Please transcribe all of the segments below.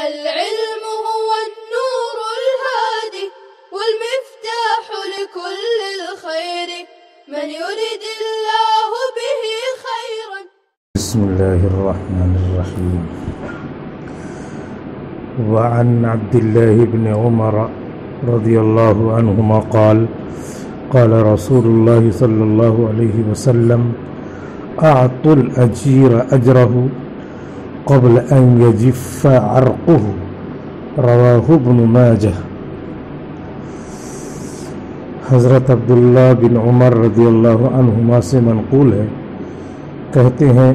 العلم هو النور الهادي والمفتاح لكل الخير من يرد الله به خيرا. بسم الله الرحمن الرحيم. وعن عبد الله بن عمر رضي الله عنهما قال قال رسول الله صلى الله عليه وسلم أعطوا الأجير أجره قبل أن يجف عرقه. رواه ابن ماجہ. حضرت عبداللہ بن عمر رضی اللہ عنہما سے منقول ہے، کہتے ہیں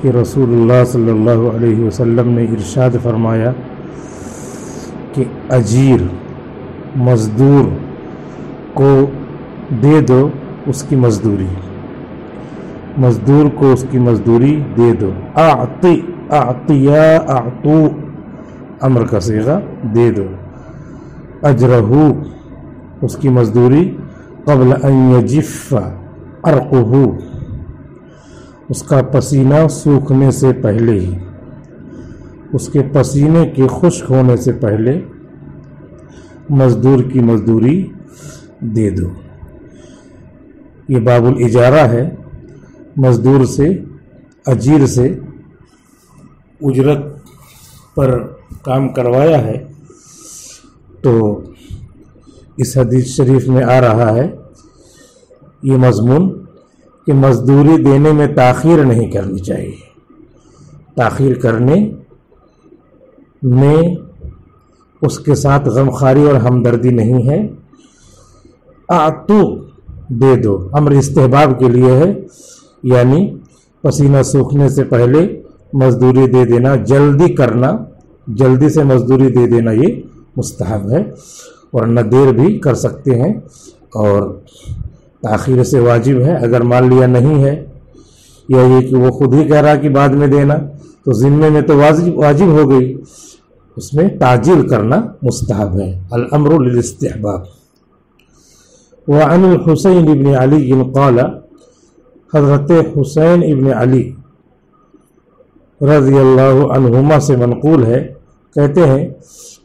کہ رسول اللہ صلی اللہ علیہ وسلم نے ارشاد فرمایا کہ اجیر مزدور کو دے دو اس کی مزدوری، مزدور کو اس کی مزدوری دے دو. اعطیا اعطو امر کا صیغہ، دے دو. اجرہ اس کی مزدوری، قبل ان یجف عرقہ اس کا پسینہ سوکھنے سے پہلے ہی، اس کے پسینے کے خشک ہونے سے پہلے مزدور کی مزدوری دے دو. یہ باب الاجارہ ہے. مزدور سے، اجیر سے اجرت پر کام کروایا ہے، تو اس حدیث شریف میں آ رہا ہے یہ مضمون کہ مزدوری دینے میں تاخیر نہیں کرنی چاہیے. تاخیر کرنے میں اس کے ساتھ غمخواری اور ہمدردی نہیں ہے. اعطو دے دو، امر استحباب کے لیے ہے، یعنی پسینہ سوکھنے سے پہلے مزدوری دے دینا، جلدی کرنا، جلدی سے مزدوری دے دینا یہ مستحب ہے، ورنہ دیر بھی کر سکتے ہیں. اور تاخیر سے واجب ہے. اگر مان لیا نہیں ہے یا یہ کہ وہ خود ہی کہہ رہا کہ بعد میں دینا، تو ذمے میں تو واجب ہو گئی، اس میں تعجیل کرنا مستحب ہے. الامر للاستحباب. وعن الحسین ابن علی قال حضرت حسین ابن علی رضی اللہ عنہما سے منقول ہے، کہتے ہیں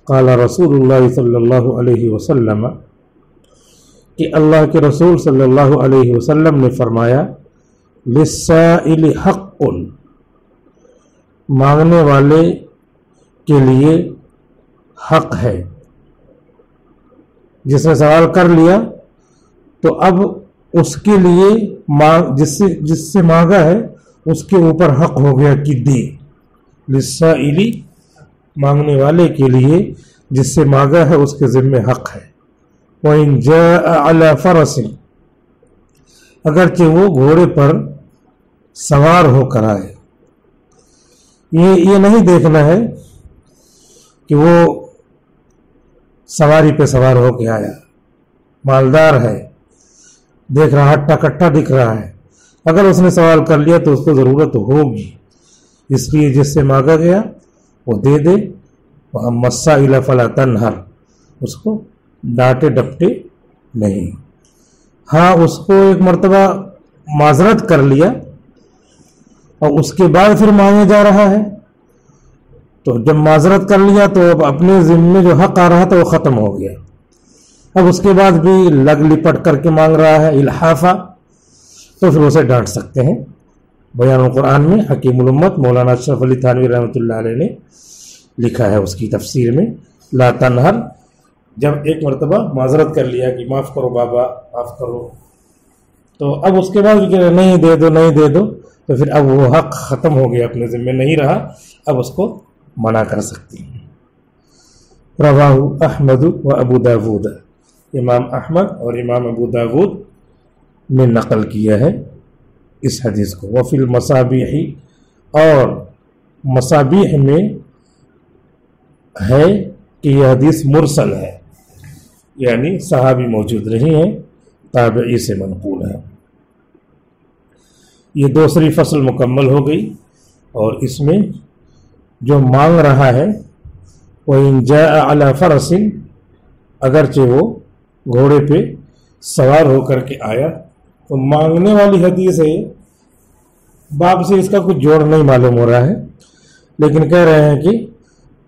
قال رسول اللہ صلی اللہ علیہ وسلم کہ اللہ کے رسول صلی اللہ علیہ وسلم نے فرمایا للسائل حق، مانگنے والے کے لیے حق ہے. جس نے سوال کر لیا تو اب اس کے لیے جس سے مانگا ہے اس کے اوپر حق ہو گیا کہ دے. للسائل مانگنے والے کے لیے جس سے مانگا ہے اس کے ذمہ حق ہے. وَإِن جَاءَ عَلَى فَرَسٍ اگرچہ وہ گھوڑے پر سوار ہو کر آئے. یہ نہیں دیکھنا ہے کہ وہ سواری پہ سوار ہو کے آیا، مالدار ہے، دیکھ رہا ہٹا کٹا دکھ رہا ہے. اگر اس نے سوال کر لیا تو اس کو ضرورت ہوگی، اس لیے جس سے مانگا گیا وہ دے دے. وَأَمَّا السَّائِلَ فَلَا تَنْهَرْ اس کو ڈانٹے ڈپٹے نہیں. ہاں اس کو ایک مرتبہ معذرت کر لیا اور اس کے بعد پھر مانگے جا رہا ہے، تو جب معذرت کر لیا تو اب اپنے ذمے جو حق آ رہا تھا وہ ختم ہو گیا. اب اس کے بعد بھی لگ لپٹ کر کے مانگ رہا ہے الحافہ، تو پھر اسے ڈانٹ سکتے ہیں. بیان القرآن میں حکیم الامت مولانا اشرف علی تھانوی رحمۃ اللہ علیہ نے لکھا ہے اس کی تفسیر میں لا تنہر. جب ایک مرتبہ معذرت کر لیا کہ معاف کرو بابا معاف کرو، تو اب اس کے بعد نہیں دے دو نہیں دے دو، تو پھر اب وہ حق ختم ہو گیا، اپنے ذمہ نہیں رہا، اب اس کو منع کر سکتی ہیں. رواہ احمد و ابو داود، امام احمد اور امام ابو داود نے نقل کیا ہے اس حدیث کو. وفی المصابیح اور مصابیح میں ہے کہ یہ حدیث مرسل ہے، یعنی صحابی موجود نہیں ہے، تابعی سے منقول ہے. یہ دوسری فصل مکمل ہو گئی، اور اس میں جو مانگ رہا ہے وَإِن جَاءَ عَلَى فَرَسٍ اگرچہ وہ گھوڑے پہ سوار ہو کر کے آیا. تو مانگنے والی حدیث ہے، باب سے اس کا کچھ جوڑ نہیں معلوم ہو رہا ہے، لیکن کہہ رہے ہیں کہ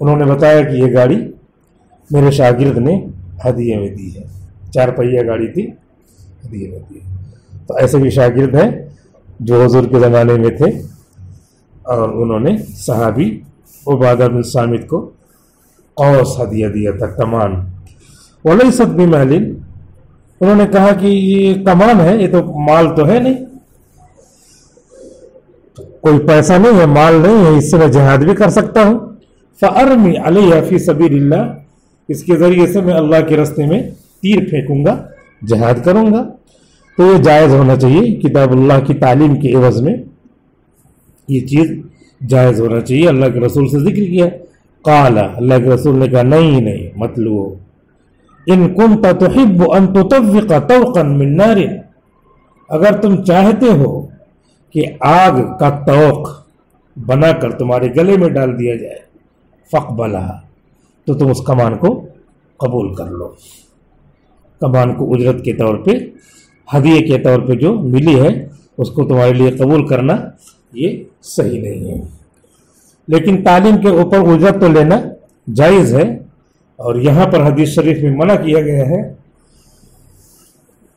انہوں نے بتایا کہ یہ گاڑی میرے شاگرد نے ہدیے میں دی ہے، 4 پہیہ گاڑی تھی، ہدیے میں دی ہے۔ تو ایسے بھی شاگرد ہیں جو حضور کے زمانے میں تھے، اور انہوں نے صحابی عبادہ بن صامت کو قوس ہدیہ دیا تھا، کمان۔ ولیست بمال، انہوں نے کہا کہ یہ کمان ہے، یہ تو مال تو ہے نہیں، کوئی پیسہ نہیں ہے، مال نہیں ہے، اس سے میں جہاد بھی کر سکتا ہوں۔ فَأَرْمِ عَلَيْهَا فِي سَبِيلِ اللَّهِ، اس کے ذریعے سے میں اللہ کے راستے میں تیر پھینکوں گا، جہاد کروں گا۔ تو یہ جائز ہونا چاہیے، کتاب اللہ کی تعلیم کے عوض میں یہ چیز جائز ہونا چاہیے۔ اللہ کے رسول سے ذکر کیا، قال، اللہ کے رسول نے کہا نہیں مت لو، ان کنت تحب ان تطوق طوقا من نار، اگر تم چاہتے ہو کہ آگ کا طوق بنا کر تمہارے گلے میں ڈال دیا جائے، فقبلها، تو تم اس کمان کو قبول کر لو۔ کمان کو اجرت کے طور پہ، ہدیے کے طور پہ جو ملی ہے، اس کو تمہارے لیے قبول کرنا یہ صحیح نہیں ہے۔ لیکن تعلیم کے اوپر اجرت تو لینا جائز ہے، اور یہاں پر حدیث شریف میں منع کیا گیا ہے۔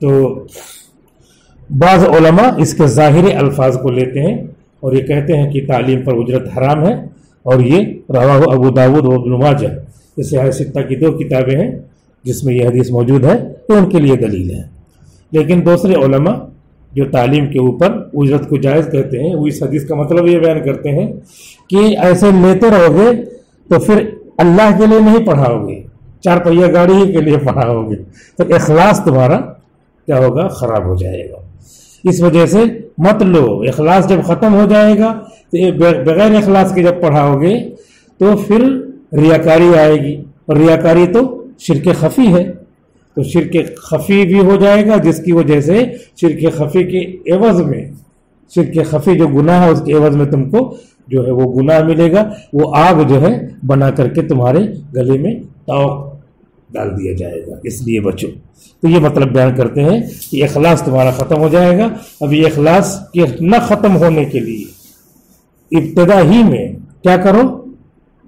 تو بعض علماء اس کے ظاہری الفاظ کو لیتے ہیں اور یہ کہتے ہیں کہ تعلیم پر اجرت حرام ہے، اور یہ رواہ ابو داود و ابن ماجہ، اس صحیح ستہ کی 2 کتابیں ہیں جس میں یہ حدیث موجود ہے، تو ان کے لیے دلیل ہے۔ لیکن دوسرے علماء جو تعلیم کے اوپر اجرت کو جائز کہتے ہیں، وہ اس حدیث کا مطلب یہ بیان کرتے ہیں کہ ایسے لیتے رہو گے تو پھر اللہ کے لیے نہیں پڑھاؤ گے، 4 پہیہ گاڑی ہی کے لیے پڑھاؤ گے، تو اخلاص تمہارا کیا ہوگا؟ خراب ہو جائے گا۔ اس وجہ سے مت لو، اخلاص جب ختم ہو جائے گا تو بغیر اخلاص کے جب پڑھاؤ گے تو پھر ریاکاری آئے گی، اور ریاکاری تو شرک خفی ہے، تو شرک خفی بھی ہو جائے گا، جس کی وجہ سے شرک خفی کے عوض میں، شرک خفی جو گناہ ہے اس کے عوض میں تم کو جو ہے وہ گناہ ملے گا، وہ آگ جو ہے بنا کر کے تمہارے گلے میں طوق ڈال دیا جائے گا، اس لیے بچو۔ تو یہ مطلب بیان کرتے ہیں کہ اخلاص تمہارا ختم ہو جائے گا۔ اب یہ اخلاص کے نہ ختم ہونے کے لیے ابتدا ہی میں کیا کرو؟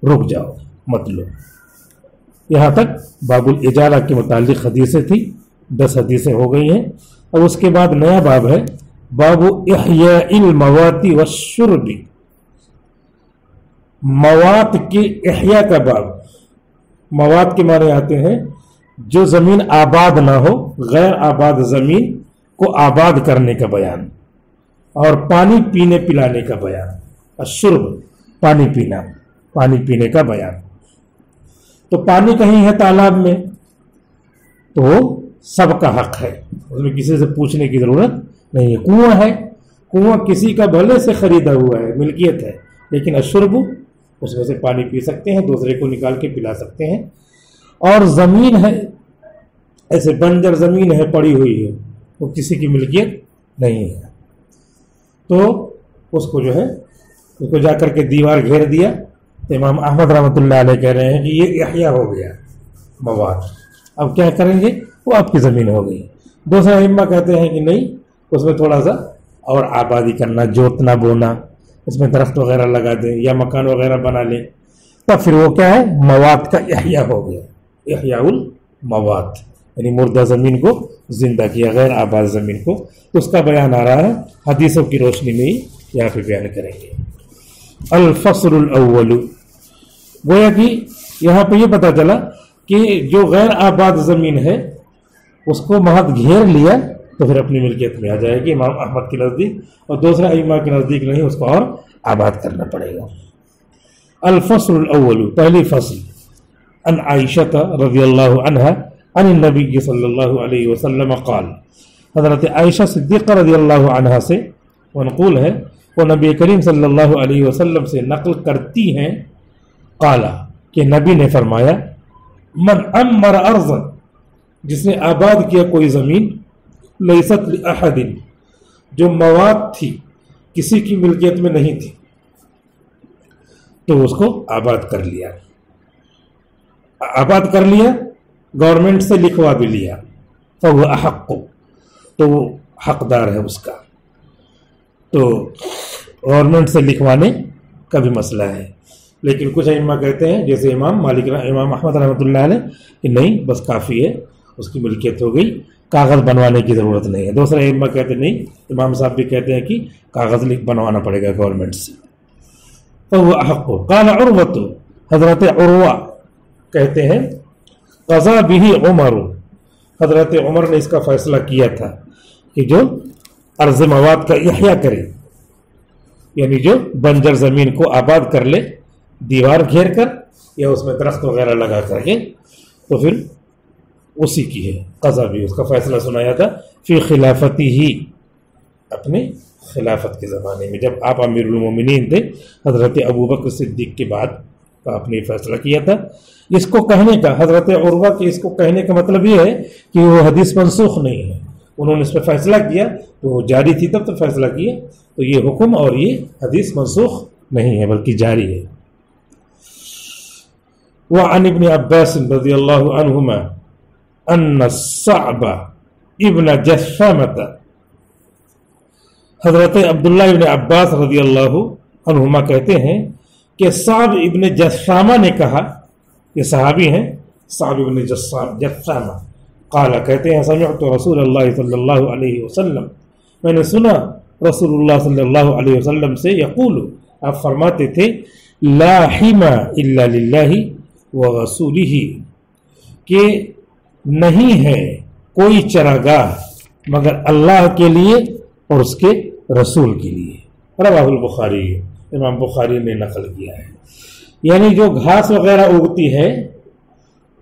رک جاؤ، مت لو۔ یہاں تک باب الاجارہ کے متعلق حدیثیں تھی، 10 حدیثیں ہو گئی ہیں۔ اب اس کے بعد نیا باب ہے، باب احیاء الموات والشرب، موات کی احیاء کا باب۔ موات کے معنی آتے ہیں جو زمین آباد نہ ہو، غیر آباد زمین کو آباد کرنے کا بیان، اور پانی پینے پلانے کا بیان۔ الشرب، پانی پینا، پانی پینے کا بیان۔ تو پانی کہیں ہے تالاب میں تو سب کا حق ہے، اس میں کسی سے پوچھنے کی ضرورت نہیں ہے۔ کنواں ہے، کنواں کسی کا بھلے سے خریدا ہوا ہے، ملکیت ہے، لیکن الشرب، اس میں سے پانی پی سکتے ہیں، دوسرے کو نکال کے پلا سکتے ہیں۔ اور زمین ہے، ایسے بنجر زمین ہے پڑی ہوئی ہے، وہ کسی کی ملکیت نہیں ہے، تو اس کو جو ہے اس کو جا کر کے دیوار گھیر دیا۔ تو امام احمد رحمۃ اللہ علیہ کہہ رہے ہیں کہ یہ احیاء ہو گیا مواد، اب کیا کریں گے؟ وہ آپ کی زمین ہو گئی۔ دوسرے ائمہ کہتے ہیں کہ نہیں، اس میں تھوڑا سا اور آبادی کرنا، جوتنا بونا، اس میں درخت وغیرہ لگا دیں یا مکان وغیرہ بنا لیں، تب پھر وہ کیا ہے؟ مواد کا احیاء ہو گیا، احیاء المواد، یعنی مردہ زمین کو زندہ کیا، غیر آباد زمین کو۔ تو اس کا بیان آ رہا ہے، حدیثوں کی روشنی میں ہی یہاں پہ بیان کریں گے۔ الفصل الاول، گویا کہ یہاں پہ یہ پتا چلا کہ جو غیر آباد زمین ہے اس کو محض گھیر لیا تو پھر اپنی ملکیت میں آ جائے گی امام احمد کے نزدیک، اور دوسرے ائمہ کے نزدیک نہیں، اس کو اور آباد کرنا پڑے گا۔ الفصل الاول، پہلی فصل، ان عائشہ رضی اللہ عنہا عن النبی صلی اللہ علیہ وسلم قال، حضرت عائشہ صدیقہ رضی اللہ عنہا سے منقول ہے، وہ نبی کریم صلی اللہ علیہ وسلم سے نقل کرتی ہیں، قالا، کہ نبی نے فرمایا، من امر ارضا، جس نے آباد کیا کوئی زمین، لیست لأحد، جو مواد تھی کسی کی ملکیت میں نہیں تھی، تو اس کو آباد کر لیا، آباد کر لیا، گورنمنٹ سے لکھوا بھی لیا، فهو احق، تو وہ حقدار ہے اس کا۔ تو گورنمنٹ سے لکھوانے کا بھی مسئلہ ہے لیکن کچھ ائمہ کہتے ہیں جیسے امام احمد رحمۃ اللہ علیہ کہ نہیں بس کافی ہے، اس کی ملکیت ہو گئی، کاغذ بنوانے کی ضرورت نہیں ہے۔ دوسرے ائمہ کہتے نہیں، امام صاحب بھی کہتے ہیں کہ کاغذ بنوانا پڑے گا گورنمنٹ سے۔ فهو احق قال عروۃ، حضرت عروہ کہتے ہیں قضا به عمر، حضرت عمر نے اس کا فیصلہ کیا تھا کہ جو ارض مواد کا احیاء کرے، یعنی جو بنجر زمین کو آباد کر لے دیوار گھیر کر یا اس میں درخت وغیرہ لگا کر کے، تو پھر اسی کی ہے قضا بھی، اس کا فیصلہ سنایا تھا فی خلافتی ہی، اپنے خلافت کے زمانے میں جب آپ امیر المومنین تھے، حضرت ابوبکر صدیق کے بعد آپ نے فیصلہ کیا تھا۔ اس کو کہنے کا حضرت عروہ کے اس کو کہنے کا مطلب یہ ہے کہ وہ حدیث منسوخ نہیں ہے، انہوں نے اس پہ فیصلہ کیا تو وہ جاری تھی تب تو فیصلہ کیا، تو یہ حکم اور یہ حدیث منسوخ نہیں ہے بلکہ جاری ہے۔ وعن ابن عباس رضی اللہ عنہما ان الصعب ابن جثامۃ، حضرت عبداللہ ابن عباس رضی اللہ عنہما کہتے ہیں کہ صعب ابن جثامہ نے کہا، یہ صحابی ہیں صعب ابن جثامہ، قال کہتے ہیں سمعت رسول اللہ صلی اللہ علیہ وسلم، میں نے سنا رسول اللہ صلی اللہ علیہ وسلم سے یقول، آپ فرماتے تھے لا حما الا للہ ورسولہ، کہ نہیں ہے کوئی چراگاہ مگر اللہ کے لیے اور اس کے رسول کے لیے۔ رواہ البخاری، امام بخاری نے نقل کیا ہے۔ یعنی جو گھاس وغیرہ اگتی ہے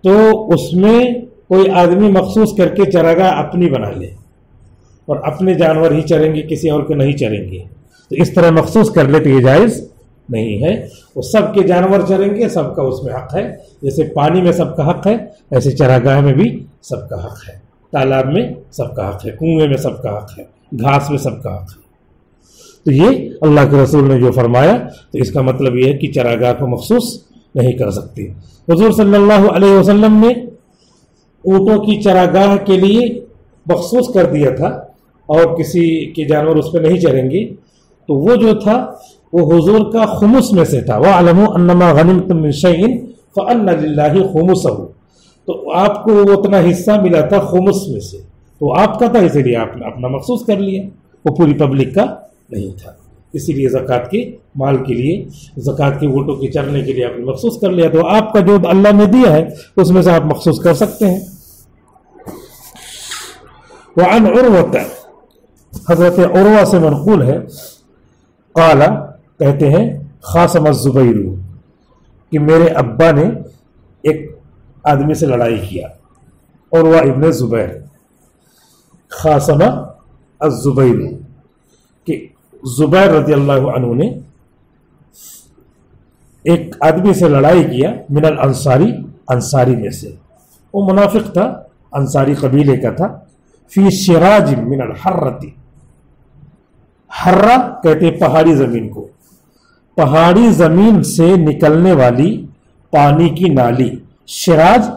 تو اس میں کوئی آدمی مخصوص کر کے چراگاہ اپنی بنا لے اور اپنے جانور ہی چریں گے، کسی اور کے نہیں چریں گے، تو اس طرح مخصوص کر لے تو یہ جائز نہیں ہے۔ وہ سب کے جانور چریں گے، سب کا اس میں حق ہے، جیسے پانی میں سب کا حق ہے ایسے چراگاہ میں بھی سب کا حق ہے، تالاب میں سب کا حق ہے، کنویں میں سب کا حق ہے، گھاس میں سب کا حق ہے۔ تو یہ اللہ کے رسول نے جو فرمایا تو اس کا مطلب یہ ہے کہ چراگاہ کو مخصوص نہیں کر سکتے۔ حضور صلی اللہ علیہ وسلم نے اونٹوں کی چراگاہ کے لیے مخصوص کر دیا تھا اور کسی کے جانور اس پہ نہیں چریں گے، تو وہ جو تھا وہ حضور کا خمس میں سے تھا، وَاعْلَمُوا أَنَّمَا غَنِمْتُم مِّن شَيْءٍ فَأَنَّ لِلَّهِ خُمُسَهُ، تو آپ کو وہ اتنا حصہ ملا تھا خمس میں سے، تو آپ کا تھا، اسی لیے آپ نے اپنا مخصوص کر لیا، وہ پوری پبلک کا نہیں تھا، اسی لیے زکوٰۃ کے مال کے لیے، زکوٰۃ کے ووٹوں کے چرنے کے لیے آپ نے مخصوص کر لیا، تو آپ کا جو اللہ نے دیا ہے اس میں سے آپ مخصوص کر سکتے ہیں۔ وعن عروہ، حضرت عروہ سے منقول ہے، قال کہتے ہیں خاصم الزبیر، کہ میرے ابا نے ایک آدمی سے لڑائی کیا، عروہ ابن زبیر، خاصم الزبیر، کہ زبیر رضی اللہ عنہ نے ایک آدمی سے لڑائی کیا، من الانصاری، انصاری میں سے، وہ منافق تھا، انصاری قبیلے کا تھا، فی شراج من الحرتی، حرہ کہتے ہیں پہاڑی زمین کو، پہاڑی زمین سے نکلنے والی پانی کی نالی، شراج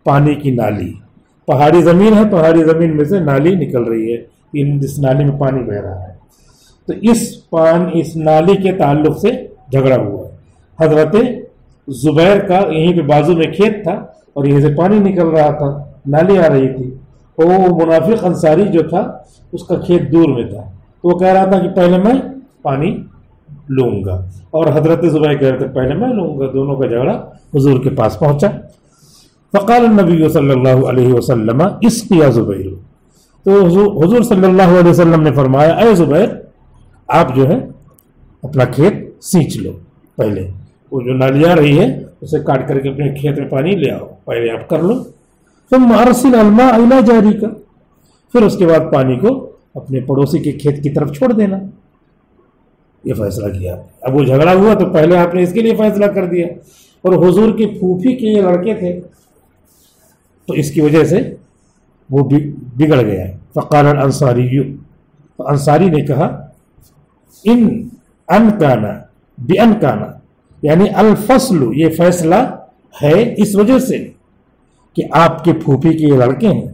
پانی کی نالی، پہاڑی زمین ہے، پہاڑی زمین میں سے نالی نکل رہی ہے، اس نالی میں پانی بہ رہا ہے، تو اس نالی کے تعلق سے جھگڑا ہوا۔ حضرت زبیر کا یہیں پہ بازو میں کھیت تھا اور یہیں سے پانی نکل رہا تھا، نالی آ رہی تھی، اور وہ منافق انصاری جو تھا اس کا کھیت دور میں تھا، تو وہ کہہ رہا تھا کہ پہلے میں پانی لوں گا، اور حضرت زبیر کہہ رہے تھے پہلے میں لوں گا، دونوں کا جھگڑا حضور کے پاس پہنچا۔ فقال النبی صلی اللہ علیہ وسلم اسقی یا زبیر، تو حضور صلی اللہ علیہ وسلم نے فرمایا اے زبیر، آپ جو ہے اپنا کھیت سینچ لو، پہلے وہ جو نالی آ رہی ہے اسے کاٹ کر کے اپنے کھیت میں پانی لے آؤ، پہلے آپ کر لو، ثم ارسل الماء الى جارک، پھر اس کے بعد پانی کو اپنے پڑوسی کے کھیت کی طرف چھوڑ دینا۔ یہ فیصلہ کیا، اب وہ جھگڑا ہوا تو پہلے آپ نے اس کے لیے فیصلہ کر دیا، اور حضور کے پھوپھی کے یہ لڑکے تھے تو اس کی وجہ سے وہ بگڑ گیا۔ فقال الانصاری، انصاری نے کہا ان کانا بان کانا، یعنی الفصل، یہ فیصلہ ہے اس وجہ سے کہ آپ کے پھوپھی کے یہ لڑکے ہیں،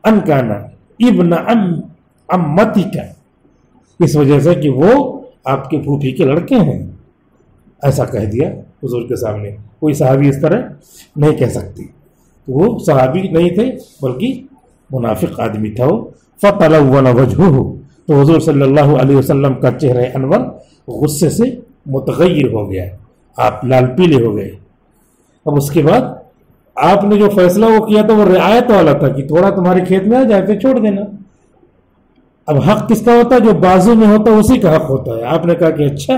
ان کانا ابن امتی کا، اس وجہ سے کہ وہ آپ کے پھوپھی کے لڑکے ہیں، ایسا کہہ دیا حضور کے سامنے. کوئی صحابی اس طرح نہیں کہہ سکتی. وہ صحابی نہیں تھے بلکہ منافق آدمی تھا وہ. فَتَلَوَّنَ وَجْهُهُ, تو حضور صلی اللہ علیہ وسلم کا چہرہ انور غصے سے متغیر ہو گیا, آپ لال پیلے ہو گئے. اب اس کے بعد آپ نے جو فیصلہ وہ کیا تھا وہ رعایت والا تھا کہ تھوڑا تمہارے کھیت میں آ جائے پھر چھوڑ دینا. اب حق کس کا ہوتا ہے؟ جو بازو میں ہوتا ہے اسی کا حق ہوتا ہے. آپ نے کہا کہ اچھا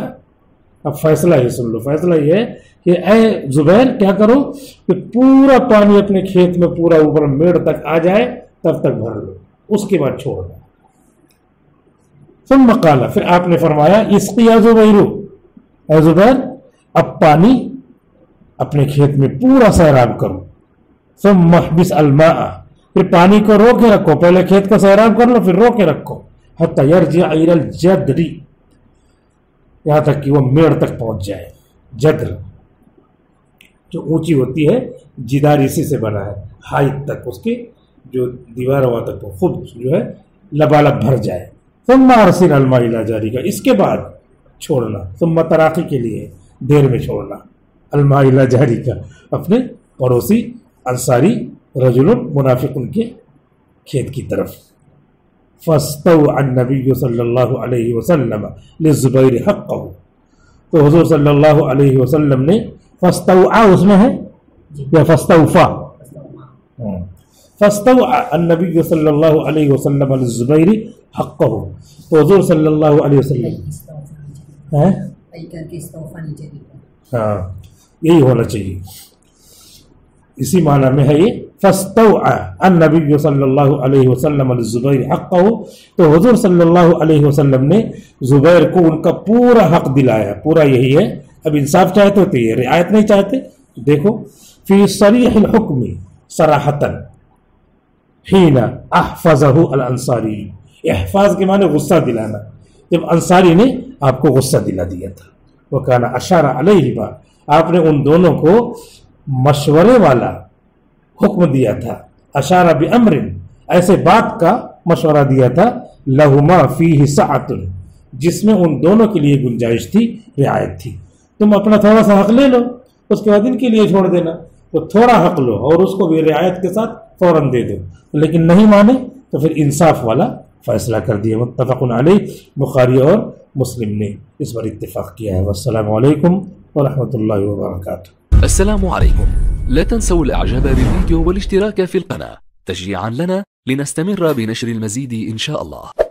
اب فیصلہ یہ سن لو. فیصلہ یہ ہے کہ اے زبیر کیا کرو کہ پورا پانی اپنے کھیت میں پورا اوپر میڑ تک آ جائے تب تک بھر لو, اس کے بعد چھوڑ دو. ثم قال, پھر آپ نے فرمایا اسقی یا زبیر, اے زبیر اب پانی اپنے کھیت میں پورا سیراب کرو. ثم احبس الماء, پھر پانی کو رو کے رکھو, پہلے کھیت کو سیراب کر لو پھر رو کے رکھو. حتی یرجع الی الجدر, یہاں تک کہ وہ میڑ تک پہنچ جائے. جدر جو اونچی ہوتی ہے, جدار اسی سے بنا ہے, ہائٹ تک اس کی جو دیوار وہاں تک خود جو ہے لبالب بھر جائے. ثم ارسل الماء الی جارک, اس کے بعد چھوڑنا. ثم تراقی کے لیے دیر میں چھوڑنا. الماء الی جارک, اپنے پڑوسی انصاری رجل منافق ان کے کھیت کی طرف. فاستوعى النبی صلی اللہ علیہ وسلم للزبیر حقہ, تو حضور صلی اللہ علیہ وسلم نے فاستوعى اس میں ہے یا فاستوفى, فاستوعى النبی صلی اللہ علیہ وسلم للزبیر حقہ, تو حضور صلی اللہ علیہ وسلم ہاں یہی ہونا چاہیے, اسی معنی میں ہے یہ. فاستوعى النبی صلی اللہ علیہ وسلم للزبیر حقہ, تو حضور صلی اللہ علیہ وسلم نے زبیر کو ان کا پورا حق دلایا. پورا یہی ہے, اب انصاف چاہتے ہوتے ہیں, رعایت نہیں چاہتے. دیکھو فی صریح الحکم صراحتاً حین احفظہ الانصاری, احفاظ کے معنی غصہ دلانا, جب انصاری نے آپ کو غصہ دلا دیا تھا. وکان اشار علیہما, آپ نے ان دونوں کو مشورے والا حکم دیا تھا. اشارہ بامر, ایسے بات کا مشورہ دیا تھا. لہما فیہ سعۃ, جس میں ان دونوں کے لیے گنجائش تھی, رعایت تھی. تم اپنا تھوڑا سا حق لے لو, اس کے بعد ان کے لیے چھوڑ دینا. تو تھوڑا حق لو اور اس کو بھی رعایت کے ساتھ فوراً دے دو, لیکن نہیں مانے تو پھر انصاف والا فیصلہ کر دیا. متفق علیہ, بخاری اور مسلم نے اس پر اتفاق کیا ہے. والسلام علیکم ورحمۃ اللہ وبرکاتہ. السلام عليكم. لا تنسوا الاعجاب بالفيديو والاشتراك في القناة تشجيعا لنا لنستمر بنشر المزيد إن شاء الله.